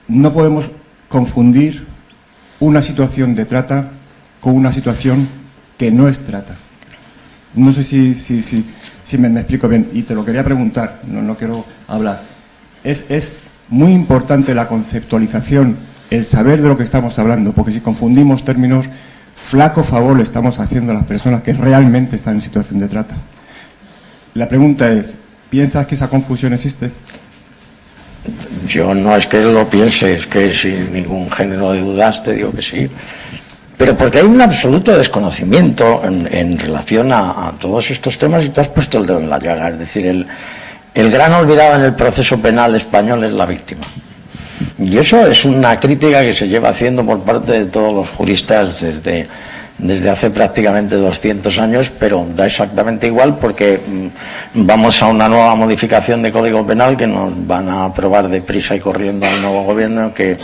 no podemos confundir una situación de trata con una situación que no es trata. No sé si me explico bien, y te lo quería preguntar, no quiero hablar. Es muy importante la conceptualización, el saber de lo que estamos hablando, porque si confundimos términos, flaco favor le estamos haciendo a las personas que realmente están en situación de trata. La pregunta es: ¿piensas que esa confusión existe? Yo no es que lo piense, es que sin ningún género de dudas te digo que sí. Pero porque hay un absoluto desconocimiento en relación a todos estos temas, y tú has puesto el dedo en la llaga. Es decir, el gran olvidado en el proceso penal español es la víctima. Y eso es una crítica que se lleva haciendo por parte de todos los juristas desde hace prácticamente 200 años, pero da exactamente igual, porque vamos a una nueva modificación de Código Penal que nos van a aprobar deprisa y corriendo al nuevo gobierno, que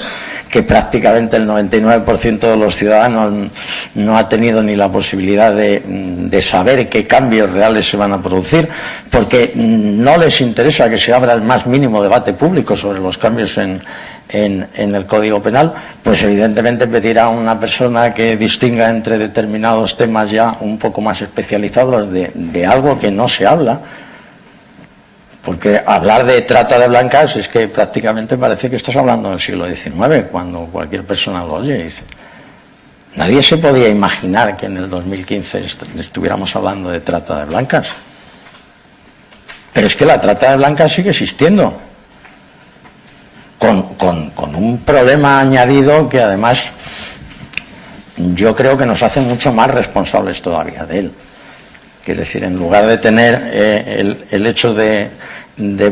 prácticamente el 99% de los ciudadanos no ha tenido ni la posibilidad de saber qué cambios reales se van a producir, porque no les interesa que se abra el más mínimo debate público sobre los cambios en el Código Penal. Pues evidentemente pedir a una persona que distinga entre determinados temas ya un poco más especializados de algo que no se habla, porque hablar de trata de blancas es que prácticamente parece que estás hablando del siglo XIX, cuando cualquier persona lo oye y dice. Nadie se podía imaginar que en el 2015 estuviéramos hablando de trata de blancas, pero es que la trata de blancas sigue existiendo, con un problema añadido que además yo creo que nos hace mucho más responsables todavía de él. Que es decir, en lugar de tener el hecho de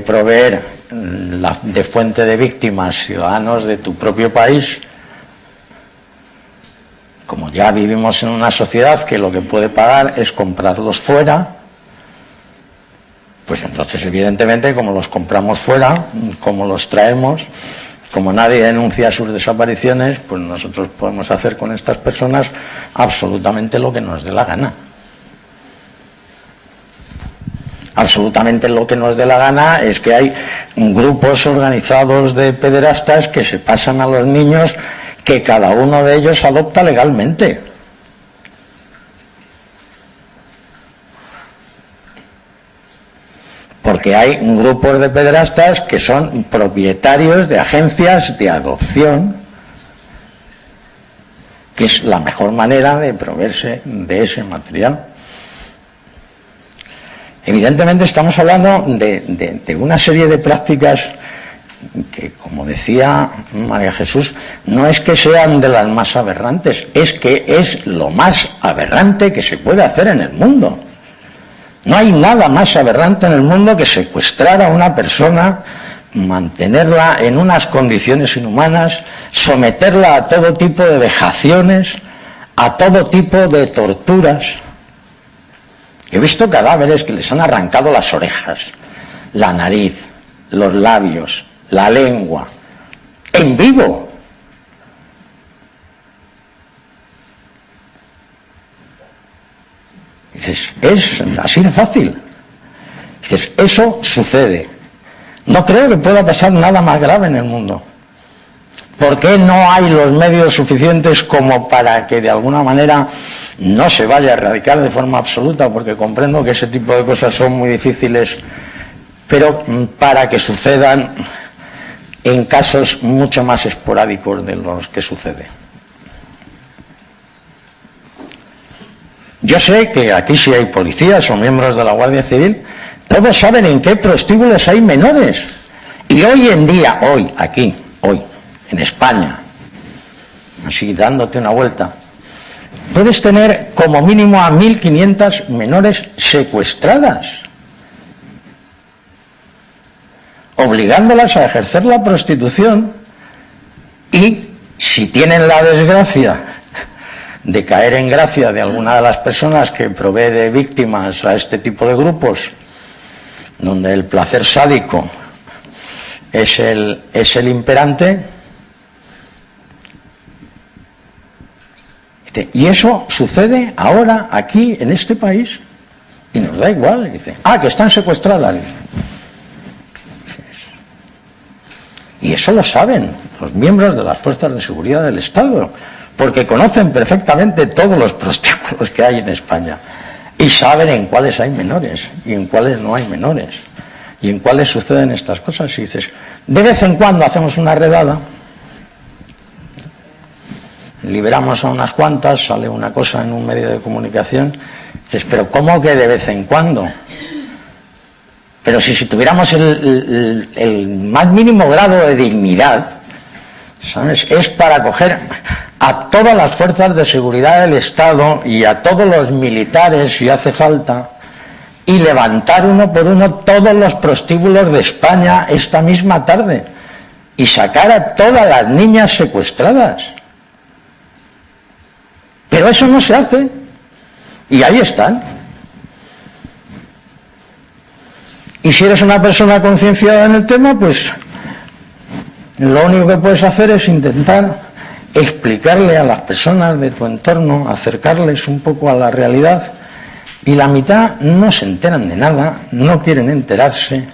proveer de fuente de víctimas ciudadanos de tu propio país, como ya vivimos en una sociedad que lo que puede pagar es comprarlos fuera, pues entonces evidentemente como los compramos fuera, como los traemos, como nadie denuncia sus desapariciones, pues nosotros podemos hacer con estas personas absolutamente lo que nos dé la gana. Absolutamente lo que nos dé la gana es que hay grupos organizados de pederastas que se pasan a los niños, que cada uno de ellos adopta legalmente. Porque hay grupos de pederastas que son propietarios de agencias de adopción, que es la mejor manera de proveerse de ese material. Evidentemente estamos hablando de una serie de prácticas que, como decía María Jesús, no es que sean de las más aberrantes, es que es lo más aberrante que se puede hacer en el mundo. No hay nada más aberrante en el mundo que secuestrar a una persona, mantenerla en unas condiciones inhumanas, someterla a todo tipo de vejaciones, a todo tipo de torturas. He visto cadáveres que les han arrancado las orejas, la nariz, los labios, la lengua, en vivo. Dices, es así de fácil. Dices, eso sucede. No creo que pueda pasar nada más grave en el mundo. ¿Por qué no hay los medios suficientes como para que de alguna manera no se vaya a erradicar de forma absoluta? Porque comprendo que ese tipo de cosas son muy difíciles, pero para que sucedan en casos mucho más esporádicos de los que sucede. Yo sé que aquí sí hay policías o miembros de la Guardia Civil, todos saben en qué prostíbulos hay menores. Y hoy en día, hoy, en España, así dándote una vuelta, puedes tener como mínimo a 1.500 menores secuestradas, obligándolas a ejercer la prostitución, y si tienen la desgracia de caer en gracia de alguna de las personas que provee de víctimas a este tipo de grupos, donde el placer sádico es el imperante, y eso sucede ahora aquí en este país y nos da igual. Dice, que están secuestradas. Y eso lo saben los miembros de las fuerzas de seguridad del Estado, porque conocen perfectamente todos los prostíbulos que hay en España y saben en cuáles hay menores y en cuáles no hay menores y en cuáles suceden estas cosas. Y dices, de vez en cuando hacemos una redada, liberamos a unas cuantas, sale una cosa en un medio de comunicación, dices, pero ¿cómo que de vez en cuando? Pero si tuviéramos el más mínimo grado de dignidad, ¿sabes? Es para coger a todas las fuerzas de seguridad del Estado y a todos los militares, si hace falta, y levantar uno por uno todos los prostíbulos de España esta misma tarde y sacar a todas las niñas secuestradas. Pero eso no se hace, y ahí están. Y si eres una persona concienciada en el tema, pues lo único que puedes hacer es intentar explicarle a las personas de tu entorno, acercarles un poco a la realidad, y la mitad no se enteran de nada, no quieren enterarse,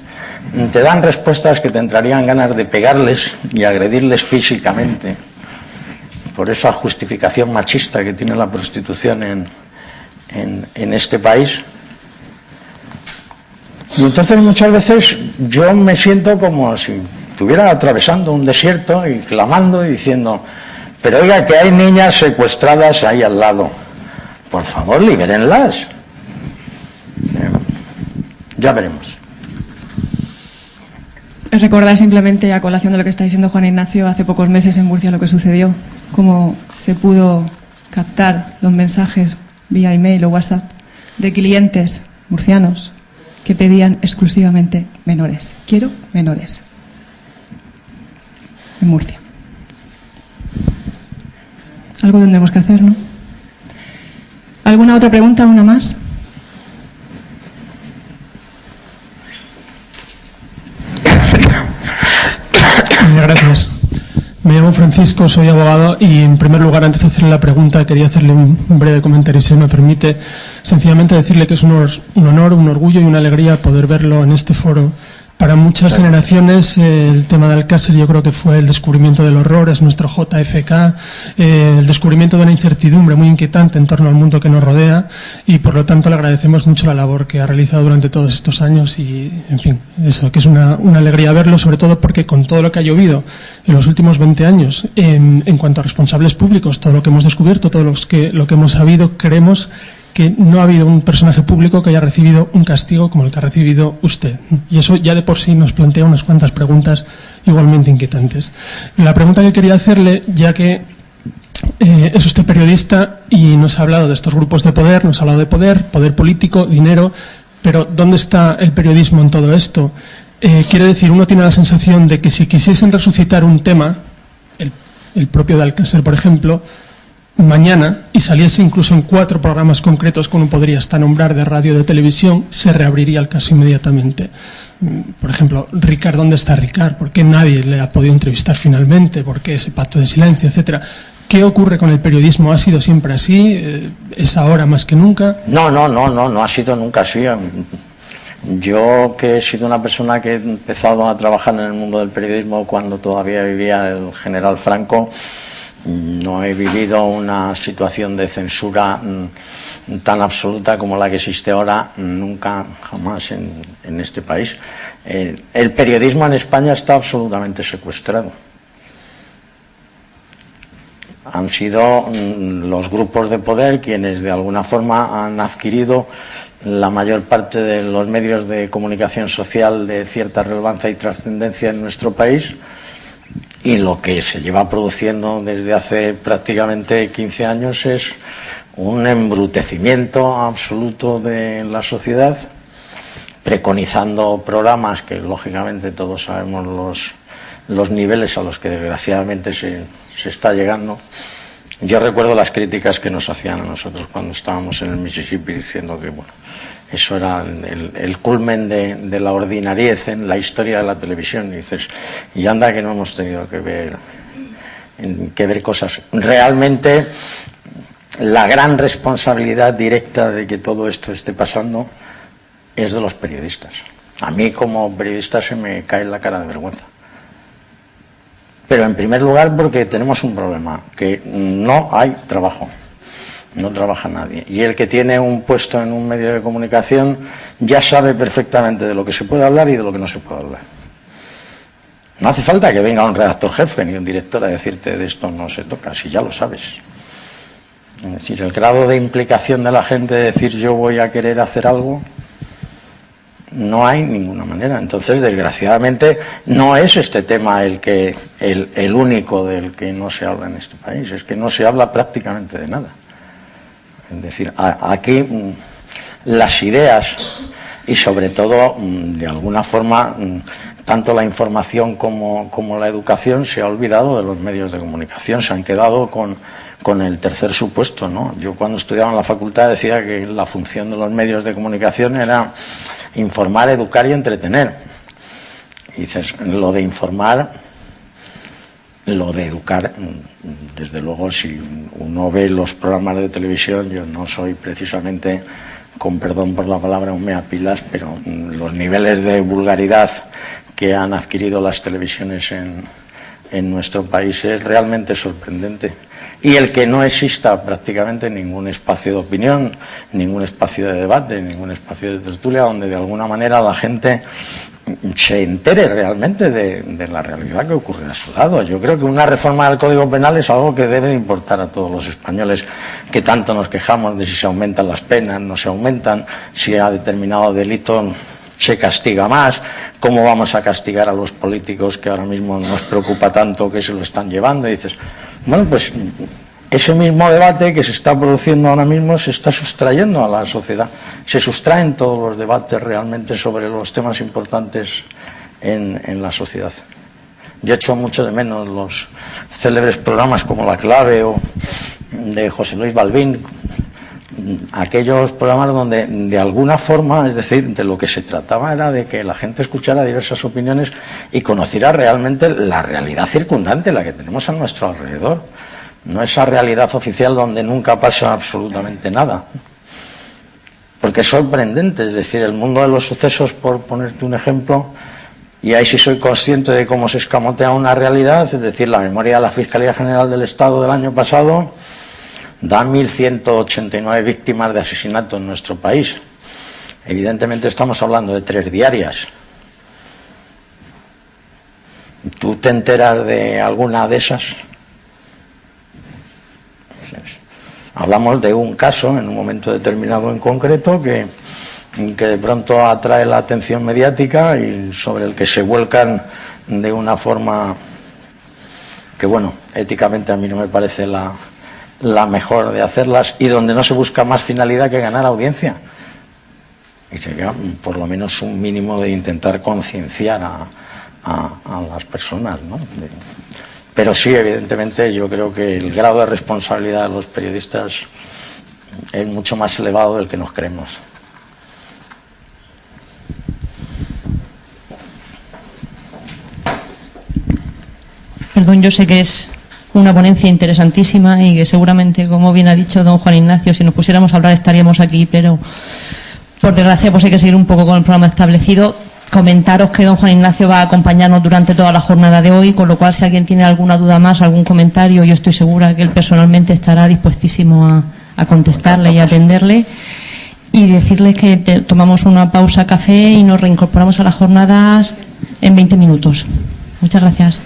te dan respuestas que te entrarían ganas de pegarles y agredirles físicamente, por esa justificación machista que tiene la prostitución en este país. Y entonces muchas veces yo me siento como si estuviera atravesando un desierto y clamando y diciendo, pero oiga, que hay niñas secuestradas ahí al lado, por favor, libérenlas. Ya veremos. Recordar simplemente, a colación de lo que está diciendo Juan Ignacio, hace pocos meses en Murcia lo que sucedió, cómo se pudo captar los mensajes vía email o WhatsApp de clientes murcianos que pedían exclusivamente menores. Quiero menores. En Murcia. Algo tendremos que hacer, ¿no? ¿Alguna otra pregunta? ¿Una más? Gracias. Me llamo Francisco, soy abogado y, en primer lugar, antes de hacerle la pregunta, quería hacerle un breve comentario, si se me permite. Sencillamente decirle que es un honor, un orgullo y una alegría poder verlo en este foro. Para muchas generaciones el tema de Alcácer yo creo que fue el descubrimiento del horror, es nuestro JFK, el descubrimiento de una incertidumbre muy inquietante en torno al mundo que nos rodea, y por lo tanto le agradecemos mucho la labor que ha realizado durante todos estos años y, en fin, eso, que es una alegría verlo, sobre todo porque con todo lo que ha llovido en los últimos 20 años en cuanto a responsables públicos, todo lo que hemos descubierto, todo lo que hemos sabido, creemos que no ha habido un personaje público que haya recibido un castigo como el que ha recibido usted. Y eso ya de por sí nos plantea unas cuantas preguntas igualmente inquietantes. La pregunta que quería hacerle, ya que es usted periodista y nos ha hablado de estos grupos de poder, nos ha hablado de poder político, dinero, pero ¿dónde está el periodismo en todo esto? Quiere decir, uno tiene la sensación de que si quisiesen resucitar un tema, el propio de Alcácer, por ejemplo, mañana, y saliese incluso en 4 programas concretos, como podría hasta nombrar, de radio o de televisión, se reabriría el caso inmediatamente. Por ejemplo, Ricard, ¿dónde está Ricard? ¿Por qué nadie le ha podido entrevistar finalmente? ¿Por qué ese pacto de silencio, etcétera? ¿Qué ocurre con el periodismo? ¿Ha sido siempre así? ¿Es ahora más que nunca? No ha sido nunca así. Yo, que he sido una persona que he empezado a trabajar en el mundo del periodismo cuando todavía vivía el general Franco, no he vivido una situación de censura tan absoluta como la que existe ahora, nunca, jamás en este país. El periodismo en España está absolutamente secuestrado. han sido los grupos de poder quienes de alguna forma han adquirido la mayor parte de los medios de comunicación social de cierta relevancia y trascendencia en nuestro país, y lo que se lleva produciendo desde hace prácticamente 15 años es un embrutecimiento absoluto de la sociedad, preconizando programas que lógicamente todos sabemos los niveles a los que desgraciadamente se está llegando. Yo recuerdo las críticas que nos hacían a nosotros cuando estábamos en el Mississippi, diciendo que bueno, eso era el culmen de la ordinariez en la historia de la televisión. Y dices, y anda que no hemos tenido que ver cosas. Realmente la gran responsabilidad directa de que todo esto esté pasando es de los periodistas. A mí como periodista se me cae la cara de vergüenza. Pero en primer lugar porque tenemos un problema, que no hay trabajo, no trabaja nadie. Y el que tiene un puesto en un medio de comunicación ya sabe perfectamente de lo que se puede hablar y de lo que no se puede hablar. No hace falta que venga un redactor jefe ni un director a decirte de esto no se toca, si ya lo sabes. Es decir, el grado de implicación de la gente de decir yo voy a querer hacer algo, no hay ninguna manera. Entonces, desgraciadamente, no es este tema el único del que no se habla en este país. Es que no se habla prácticamente de nada. Es decir, aquí las ideas y sobre todo, de alguna forma, tanto la información como la educación se ha olvidado de los medios de comunicación. Se han quedado con el tercer supuesto, ¿no? Yo cuando estudiaba en la facultad decía que la función de los medios de comunicación era informar, educar y entretener. Y dices, lo de informar, lo de educar, desde luego si uno ve los programas de televisión, yo no soy precisamente, con perdón por la palabra, un meapilas, pero los niveles de vulgaridad que han adquirido las televisiones en nuestro país es realmente sorprendente. Y el que no exista prácticamente ningún espacio de opinión, ningún espacio de debate, ningún espacio de tertulia donde de alguna manera la gente se entere realmente de la realidad que ocurre a su lado. Yo creo que una reforma del Código Penal es algo que debe de importar a todos los españoles, que tanto nos quejamos de si se aumentan las penas, no se aumentan, si a determinado delito se castiga más, cómo vamos a castigar a los políticos que ahora mismo nos preocupa tanto que se lo están llevando. Y dices, bueno, pues ese mismo debate que se está produciendo ahora mismo se está sustrayendo a la sociedad. Se sustraen todos los debates realmente sobre los temas importantes en la sociedad. Yo echo mucho de menos los célebres programas como La Clave o de José Luis Balbín, aquellos programas donde de alguna forma, es decir, de lo que se trataba era de que la gente escuchara diversas opiniones y conociera realmente la realidad circundante, la que tenemos a nuestro alrededor, no esa realidad oficial donde nunca pasa absolutamente nada. Porque es sorprendente, es decir, el mundo de los sucesos, por ponerte un ejemplo, y ahí sí soy consciente de cómo se escamotea una realidad, es decir, la memoria de la Fiscalía General del Estado del año pasado da 1.189 víctimas de asesinato en nuestro país. Evidentemente estamos hablando de 3 diarias. ¿Tú te enteras de alguna de esas? Hablamos de un caso en un momento determinado en concreto que de pronto atrae la atención mediática y sobre el que se vuelcan de una forma que, bueno, éticamente a mí no me parece la mejor de hacerlas, y donde no se busca más finalidad que ganar audiencia. Y sería por lo menos un mínimo de intentar concienciar a las personas, ¿no? Pero sí, evidentemente, yo creo que el grado de responsabilidad de los periodistas es mucho más elevado del que nos creemos. Perdón, yo sé que es una ponencia interesantísima y que seguramente, como bien ha dicho don Juan Ignacio, si nos pusiéramos a hablar estaríamos aquí, pero por desgracia pues hay que seguir un poco con el programa establecido. Comentaros que don Juan Ignacio va a acompañarnos durante toda la jornada de hoy, con lo cual si alguien tiene alguna duda más, algún comentario, yo estoy segura que él personalmente estará dispuestísimo a contestarle y a atenderle. Y decirles que tomamos una pausa café y nos reincorporamos a las jornadas en 20 minutos. Muchas gracias.